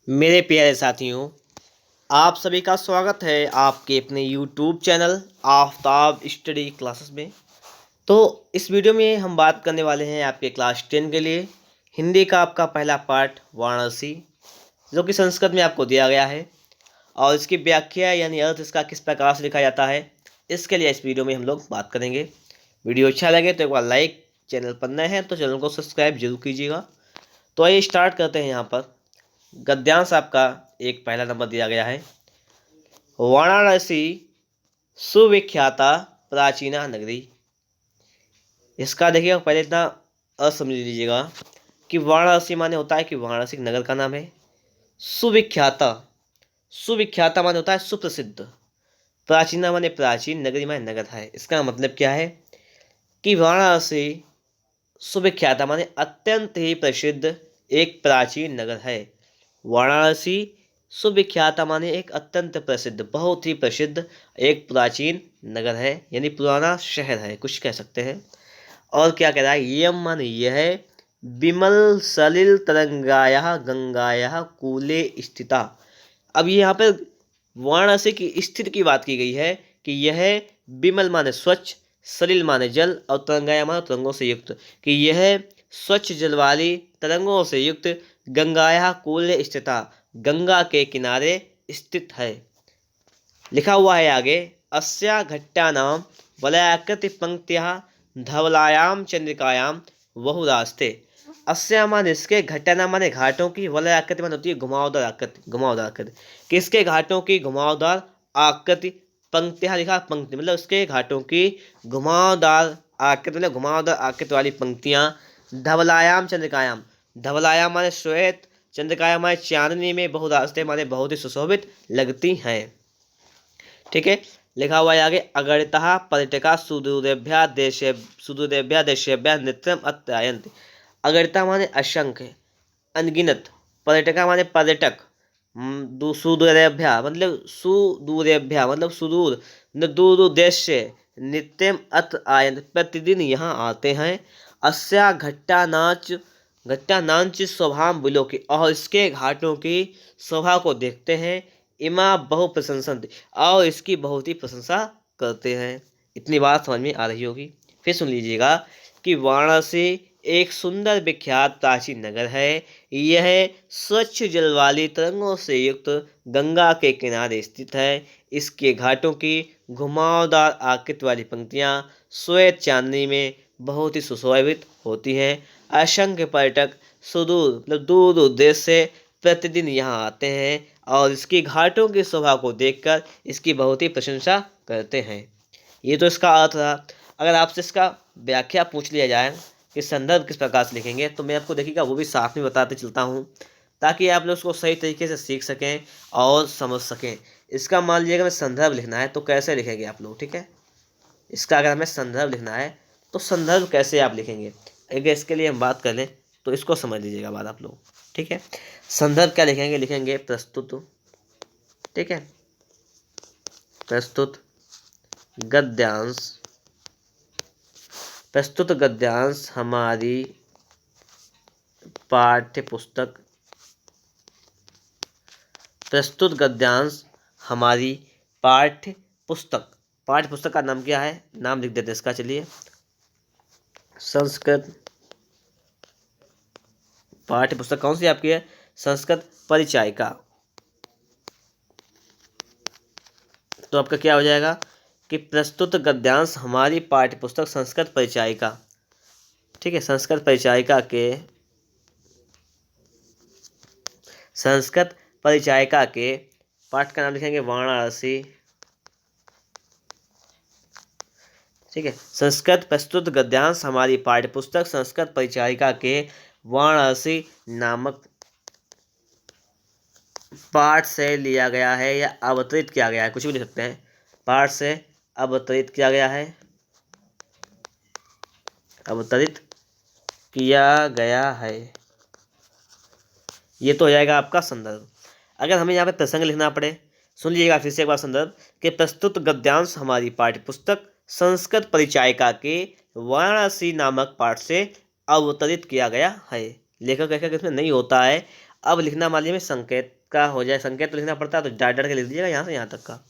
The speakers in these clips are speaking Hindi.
मेरे प्यारे साथियों, आप सभी का स्वागत है आपके अपने YouTube channel Aftab study classes में। तो इस वीडियो में हम बात करने वाले हैं आपके क्लास 10 के लिए हिंदी का आपका पहला पार्ट वाराणसी, जो कि संस्कृत में आपको दिया गया है और इसकी व्याख्या यानी अर्थ इसका किस प्रकार से लिखा जाता है, इसके लिए इस वीडियो में हम लोग बात करेंगे। वीडियो अच्छा लगे तो एक बार लाइक, चैनल पर नए हैं तो चैनल को सब्सक्राइब जरूर कीजिएगा। तो आइए स्टार्ट करते हैं। यहाँ पर गद्यांश आपका एक पहला नंबर दिया गया है। वाराणसी सुविख्याता प्राचीना नगरी। इसका देखिएगा, पहले इतना असमझ लीजिएगा कि वाराणसी माने होता है कि वाराणसी नगर का नाम है। सुविख्याता, सुविख्याता माने होता है सुप्रसिद्ध। प्राचीना माने प्राचीन, नगरी माने नगर है। इसका मतलब क्या है कि वाराणसी सुविख्याता माने अत्यंत ही प्रसिद्ध एक प्राचीन नगर है। वाराणसी सुविख्याता माने एक अत्यंत प्रसिद्ध, बहुत ही प्रसिद्ध एक प्राचीन नगर है, यानी पुराना शहर है, कुछ कह सकते हैं। और क्या कह रहा है, यम माने यह है, विमल सलिल तरंगाया गंगाया कूले स्थिता। अब यहाँ पर वाराणसी की स्थिति की बात की गई है कि यह विमल माने स्वच्छ, सलिल माने जल और तरंगाया माने तरंगों से युक्त, कि यह स्वच्छ जल वाली तरंगों से युक्त गंगाया कूले स्थिता, गंगा के किनारे स्थित है। लिखा हुआ है आगे, अस्या घट्टानाम वलयाकृति पंक्तियां धवलायाम चंद्रिकायाम बहुरास्ते। अस्या माने इसके, घट्टाना माने घाटों की, वलय आकृति माने होती है घुमावदार आकृति, घुमावदार आकृति। किसके घाटों की घुमावदार आकृति, पंक्तियां लिखा, पंक्ति मतलब उसके घाटों की घुमावदार आकृति, मतलब घुमावदार आकृति वाली पंक्तियां। धवलायाम चंद्रिकायाम, धवलायाम माने श्वेत, चंद्रिकायाम माने चांदनी में, बहुरास्ते माने बहुत ही सुशोभित लगती हैं। ठीक है, लिखा हुआ है आगे, अगणितः पर्यटका सुदूरेभ्यः देशेभ्यः नित्यम अत्र आयन्ति। अगणितः माने असंख्य, अनगिनत, पर्यटका माने पर्यटक, सुदूरेभ्यः मतलब सुदूरेभ्यः मतलब सुदूर, दूर दूर देश से, नित्यम अत्र आयन्ति प्रतिदिन यहाँ आते हैं। अस्या घट्टा नाच, घट्टा नाच स्वभाव बिलो की, और इसके घाटों की शोभा को देखते हैं। इमा बहु प्रशंसन्ति, और इसकी बहुत ही प्रशंसा करते हैं। इतनी बात समझ में आ रही होगी। फिर सुन लीजिएगा कि वाराणसी एक सुंदर विख्यात प्राचीन नगर है। यह स्वच्छ जल वाली तरंगों से युक्त गंगा के किनारे स्थित है। इसके घाटों की घुमावदार आकृति वाली पंक्तियां श्वेत चांदनी में बहुत ही सुशोभित होती हैं। असंख्य पर्यटक सुदूर मतलब दूर दूर देश से प्रतिदिन यहाँ आते हैं और इसकी घाटों की शोभा को देखकर इसकी बहुत ही प्रशंसा करते हैं। ये तो इसका अर्थ रहा। अगर आपसे इसका व्याख्या पूछ लिया जाए कि संदर्भ किस प्रकार से लिखेंगे, तो मैं आपको देखिएगा वो भी साथ में बताते चलता हूँ, ताकि आप लोग उसको सही तरीके से सीख सकें और समझ सकें। इसका मान लीजिएगा हमें संदर्भ लिखना है तो कैसे लिखेंगे आप लोग, ठीक है। इसका अगर हमें संदर्भ लिखना है तो संदर्भ कैसे आप लिखेंगे, अगर इसके लिए हम बात कर लें तो इसको समझ लीजिएगा बात आप लोग, ठीक है। संदर्भ क्या लिखेंगे, लिखेंगे प्रस्तुत, ठीक है, प्रस्तुत गद्यांश, प्रस्तुत गद्यांश हमारी पाठ्य पुस्तक, प्रस्तुत गद्यांश हमारी पाठ्य पुस्तक। पाठ्य पुस्तक का नाम क्या है, नाम लिख देते हैं इसका, चलिए। संस्कृत पाठ्य पुस्तक कौन सी आपकी है, संस्कृत परिचायिका। तो आपका क्या हो जाएगा कि प्रस्तुत गद्यांश हमारी पाठ्य पुस्तक संस्कृत परिचायिका, ठीक है। संस्कृत परिचायिका के, संस्कृत परिचायिका के पाठ का नाम लिखेंगे वाराणसी, ठीक है। संस्कृत प्रस्तुत गद्यांश हमारी पाठ्य पुस्तक संस्कृत परिचायिका के वाराणसी नामक पाठ से लिया गया है या अवतरित किया गया है, कुछ भी लिख सकते हैं। पाठ से अवतरित किया गया है, अवतरित किया गया है। ये तो हो जाएगा आपका संदर्भ। अगर हमें यहाँ पे प्रसंग लिखना पड़े, सुन लीजिएगा फिर से एक बार संदर्भ, कि प्रस्तुत गद्यांश हमारी पाठ्य पुस्तक संस्कृत परिचायिका के वाराणसी नामक पाठ से अवतरित किया गया है। लेखक इसमें नहीं होता है, अब लिखना मान लीजिए संकेत का हो जाए, संकेत तो लिखना पड़ता है तो डाट डाट के लिख दीजिएगा, यहाँ से यहाँ तक का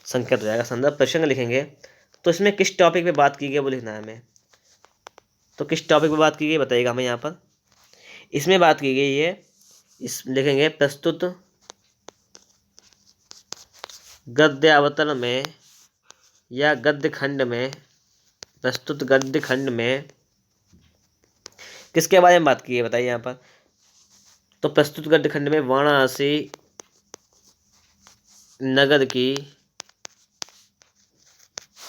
संकेत हो जाएगा। संदर्भ प्रसंग लिखेंगे तो इसमें किस टॉपिक पे बात की गई वो लिखना है हमें। तो किस टॉपिक पे बात की गई बताइएगा हमें। यहाँ पर इसमें बात की गई है, इस लिखेंगे प्रस्तुत गद्य अवतरण में या गद्य खंड में, प्रस्तुत गद्य खंड में किसके बारे में बात की है बताइए यहाँ पर। तो प्रस्तुत गद्य खंड में वाराणसी नगर की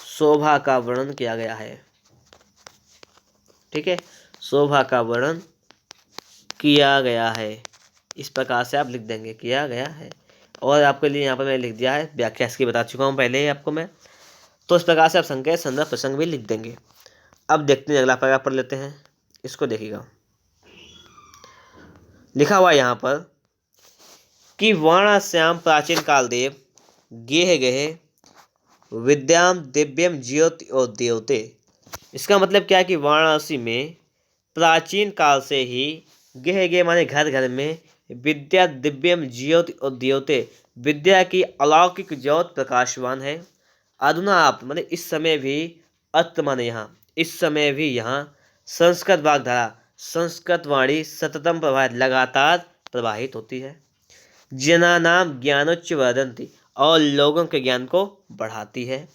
शोभा का वर्णन किया गया है। ठीक है, शोभा का वर्णन किया गया है, इस प्रकार से आप लिख देंगे, किया गया है। और आपके लिए यहाँ पर मैंने लिख दिया है, व्याख्या इसकी बता चुका हूँ पहले ही आपको मैं। तो इस प्रकार से आप संकेत संदर्भ प्रसंग भी लिख देंगे। अब देखते हैं अगला पैराग्राफ पढ़ लेते हैं, इसको देखिएगा। लिखा हुआ यहाँ पर कि वाराणस्याम प्राचीन काल देव गेह गहे विद्याम दिव्यम ज्योति और देवते। इसका मतलब क्या है कि वाराणसी में प्राचीन काल से ही गेह गे माने घर घर में विद्या दिव्यम ज्योति और देवते, विद्या की अलौकिक ज्योत प्रकाशवान है। अधुना आप माने इस समय भी, अत्र माने यहाँ, इस समय भी यहाँ संस्कृत वाग्धारा, संस्कृत वाणी सततम प्रवाहित, लगातार प्रवाहित होती है। जनानाम ज्ञानोच्च वर्धन्ति, और लोगों के ज्ञान को बढ़ाती है।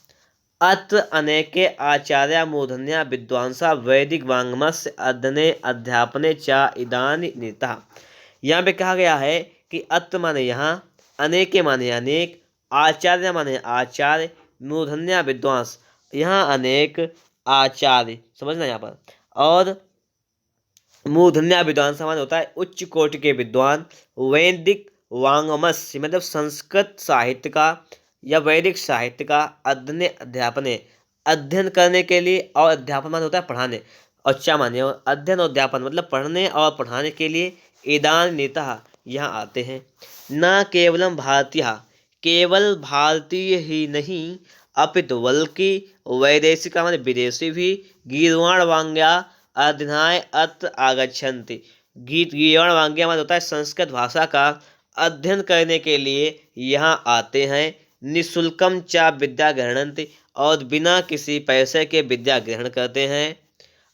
अत्र अनेके आचार्य मूर्धन्या विद्वांसा वैदिक वाङ्मयस्य अध्ययने अध्यापने च इदानी निरताः। यहाँ पे कहा गया है कि अत्र माने यहाँ, अनेके माने अनेक, आचार्य माने आचार्य, मूर्धन्या विद्वांस, यहाँ अनेक आचार्य समझना यहाँ पर, और मूर्धन्या विद्वान माने होता है उच्च कोटि के विद्वान। वैदिक वाङ्मयस्य मतलब संस्कृत साहित्य का या वैदिक साहित्य का अध्ययन अध्यापने, अध्ययन करने के लिए, और अध्यापन माने होता है पढ़ाने, और चा माने अध्ययन और अध्यापन मतलब पढ़ने और पढ़ाने के लिए इदान नेता यहाँ आते हैं। न केवलम भारतीय, केवल भारतीय ही नहीं अपितु बल्कि वैदेशिका माने विदेशी भी गीर्वाण वांग्या अध्ययनाय अत्र आगच्छन्ति। गीर्वाण वांग्या माने होता है संस्कृत भाषा का अध्ययन करने के लिए यहाँ आते हैं। निःशुल्कम च विद्या ग्रहणन्ति, और बिना किसी पैसे के विद्या ग्रहण करते हैं।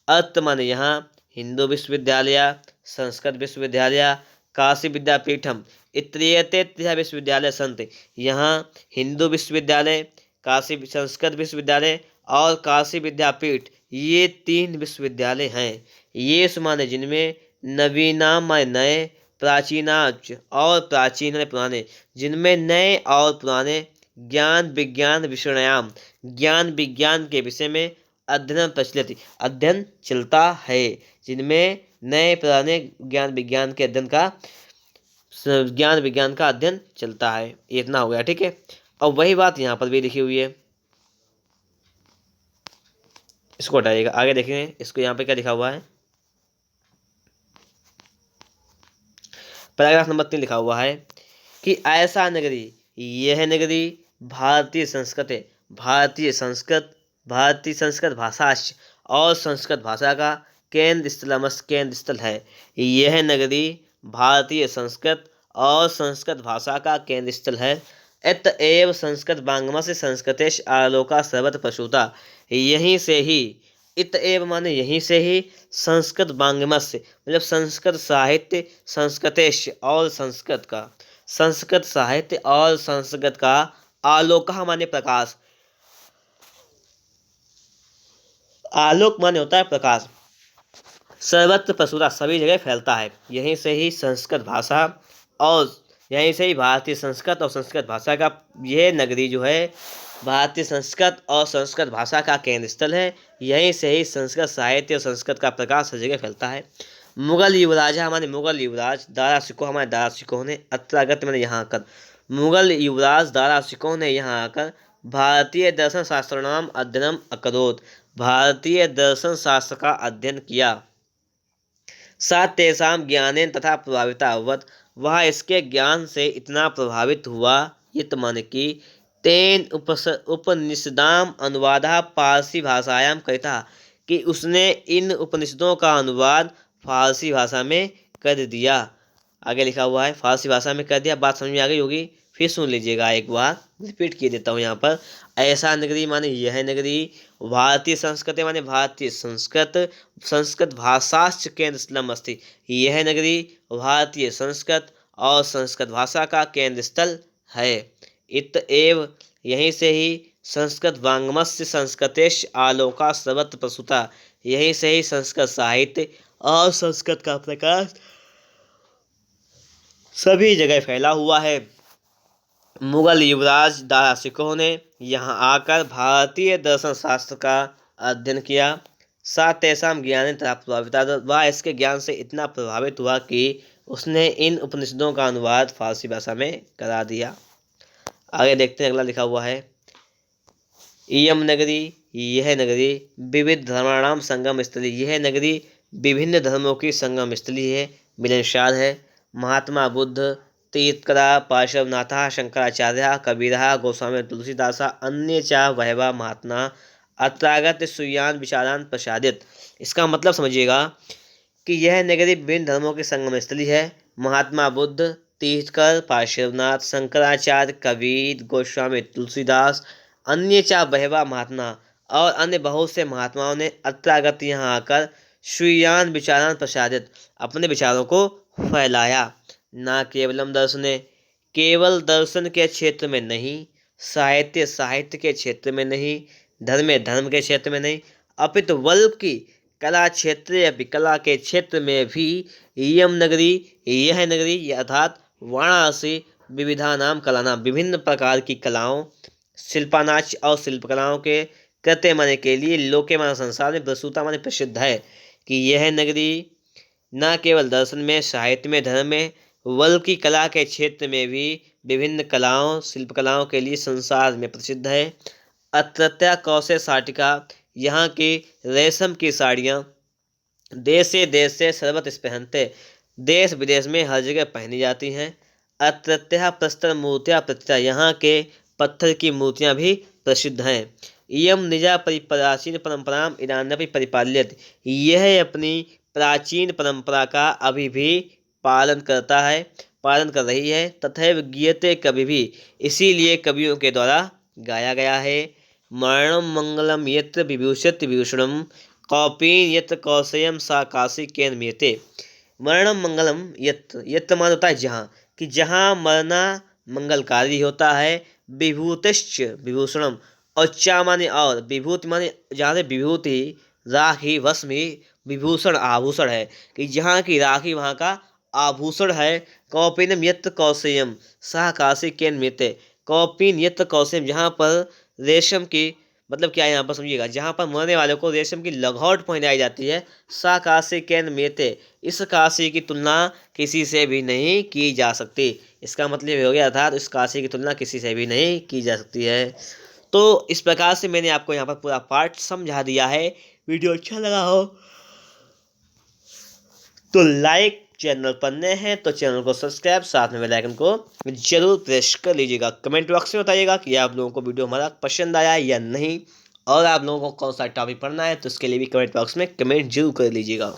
अत्र माने यहाँ हिंदू विश्वविद्यालय, संस्कृत विश्वविद्यालय, काशी विद्यापीठम इत्येते त्रिः विश्वविद्यालय सन्ति। यहाँ हिंदू विश्वविद्यालय, काशी संस्कृत विश्वविद्यालय और काशी विद्यापीठ, ये 3 विश्वविद्यालय हैं। ये माने जिनमें नवीनाम माने नए, प्राचीनाच और प्राचीन माने पुराने, जिनमें नए और पुराने, ज्ञान विज्ञान विषयाम, ज्ञान विज्ञान के विषय में अध्ययन प्रचलित, अध्ययन चलता है, जिनमें नए पुराने ज्ञान विज्ञान के अध्ययन का, ज्ञान विज्ञान का अध्ययन चलता है। इतना हो गया, ठीक है। और वही बात यहाँ पर भी लिखी हुई है, इसको हटाइएगा, आगे देखेंगे इसको। यहाँ पे क्या लिखा हुआ है, पैराग्राफ नंबर 3 लिखा हुआ है कि ऐसा नगरी, यह नगरी भारतीय संस्कृत, भारतीय संस्कृत भाषा और संस्कृत भाषा का केंद्र स्थल है। यह नगरी भारतीय संस्कृत और संस्कृत भाषा का केंद्र स्थल है। अतएव संस्कृत वाङ्मयस्य संस्कृतेश आलोका सर्वत्र प्रसूता। यहीं से ही, इतएव माने यहीं से ही, संस्कृत वाङ्मयस्य मतलब संस्कृत साहित्य, संस्कृतेश और संस्कृत का, संस्कृत साहित्य और संस्कृत का, आलोका माने प्रकाश, आलोक माने होता है प्रकाश, सर्वत्र प्रसूता सभी जगह फैलता है। यहीं से ही संस्कृत भाषा और यहीं से ही भारतीय संस्कृत और संस्कृत भाषा का, यह नगरी जो है भारतीय संस्कृत और संस्कृत भाषा का केंद्र स्थल है। यहीं से ही संस्कृत साहित्य और संस्कृत का प्रकाश हर जगह फैलता है। मुगल युवराज हमारे मुगल युवराज, दारा शिकोह हमारे दारा शिकोह ने, अत्रागत मैंने यहाँ आकर, मुगल युवराज दारा शिकोह ने यहाँ आकर भारतीय दर्शन शास्त्रनाम अध्ययनम अकरोत्, भारतीय दर्शन शास्त्र का अध्ययन किया। सा तेषां ज्ञानेन तथा प्रभाविता अभवत्, वह इसके ज्ञान से इतना प्रभावित हुआ, ये तो माने कि तेन उपनिषदाम अनुवादा पारसी भाषायाम करिता, कि उसने इन उपनिषदों का अनुवाद फारसी भाषा में कर दिया। आगे लिखा हुआ है, फारसी भाषा में कर दिया। बात समझ में आ गई होगी, फिर सुन लीजिएगा एक बार, रिपीट किए देता हूँ यहाँ पर। ऐसा नगरी माने यह नगरी, भारतीय संस्कृति माने भारतीय संस्कृत, संस्कृत भाषाश्च केंद्र स्थलम अस्ति, यह नगरी भारतीय संस्कृत और संस्कृत भाषा का केंद्र स्थल है। इत एव, यहीं से ही संस्कृत वाङ्मयस्य संस्कृतेश आलोका सर्वत्र प्रसूता, यहीं से ही संस्कृत साहित्य और संस्कृत का प्रकाश सभी जगह फैला हुआ है। मुगल युवराज दारा शिकोह ने यहाँ आकर भारतीय दर्शन शास्त्र का अध्ययन किया। सा तेषां ज्ञान प्रभाविता, वह इसके ज्ञान से इतना प्रभावित हुआ कि उसने इन उपनिषदों का अनुवाद फारसी भाषा में करा दिया। आगे देखते हैं, अगला लिखा हुआ है, इयम नगरी, यह नगरी विविध धर्माणाम संगम स्थली, यह नगरी विभिन्न धर्मों की संगम स्थली है, मिलनसार है। महात्मा बुद्ध, तीर्थंकरा, पार्श्वनाथ, शंकराचार्य, कबीर, गोस्वामी तुलसीदास, अन्य चा बहवा महात्मा अत्रागत सुयान विचारान प्रसादित। इसका मतलब समझिएगा कि यह नगरी विभिन्न धर्मों की संगम स्थली है। महात्मा बुद्ध, तीर्थंकर, पार्श्वनाथ, शंकराचार्य, कबीर, गोस्वामी तुलसीदास, अन्य चा बहवा महात्मा और अन्य बहुत से महात्माओं ने अत्रागत यहाँ आकर स्वीयान विचारान प्रसादित, अपने विचारों को फैलाया। न केवलम दर्शने, केवल दर्शन के क्षेत्र में नहीं, साहित्य के क्षेत्र में नहीं, धर्म के क्षेत्र में नहीं, अपितु बल्कि कला क्षेत्र या कला के क्षेत्र में भी यम नगरी, यह नगरी अर्थात वाराणसी विविधा नाम कलानाम, विभिन्न प्रकार की कलाओं, शिल्पानाच और शिल्पकलाओं के कृत्य माने के लिए लोके माना संसार में प्रसूता माने प्रसिद्ध है। कि यह नगरी न केवल दर्शन में, साहित्य में, धर्म में, बल्कि कला के क्षेत्र में भी विभिन्न कलाओं, शिल्पकलाओं के लिए संसार में प्रसिद्ध है। अत्रत्या कौशे साटिका, यहाँ की रेशम की साड़ियाँ देश से सर्वत्र स्पहनते, देश विदेश में हर जगह पहनी जाती हैं। अत्रत्या प्रस्तर मूर्तियाँ प्रतिष्ठा, यहाँ के पत्थर की मूर्तियाँ भी प्रसिद्ध हैं। इयम निजा प्राचीन परंपराम इदानीमपि परिपाल्यते, यह अपनी प्राचीन परंपरा का अभी भी पालन कर रही है। तथैव गीयते, कभी भी, इसीलिए कवियों के द्वारा गाया गया है। मरणम मंगलम यत्र विभूषित विभूषणम, कौपीन यत्र कौशयम सा काशी केन मियते। मरणम मंगलम यत्र मान होता है जहाँ, कि जहाँ मरना मंगलकारी होता है। विभूतिश्च विभूषणम, और चा माने और, विभूति माने जहाँ से विभूति, राखी, भस्म ही विभूषण आभूषण है, कि जहाँ की राखी वहाँ का आभूषण है। कौपीनम यत्र कौशेयम सह काशी केन मियते, कौपीन यत्र कौशेयम, जहाँ पर रेशम की, मतलब क्या है यहाँ पर समझिएगा, जहाँ पर मरने वालों को रेशम की लघौट पहनाई जाती है। सा काशी केन मियते, इस काशी की तुलना किसी से भी नहीं की जा सकती। इसका मतलब हो गया अर्थात इस काशी की तुलना किसी से भी नहीं की जा सकती है। तो इस प्रकार से मैंने आपको यहाँ पर पूरा पार्ट समझा दिया है। वीडियो अच्छा लगा हो तो लाइक, चैनल पर नए हैं तो चैनल को सब्सक्राइब, साथ में बेल आइकन को जरूर प्रेस कर लीजिएगा। कमेंट बॉक्स में बताइएगा कि आप लोगों को वीडियो हमारा पसंद आया या नहीं, और आप लोगों को कौन सा टॉपिक पढ़ना है तो उसके लिए भी कमेंट बॉक्स में कमेंट जरूर कर लीजिएगा।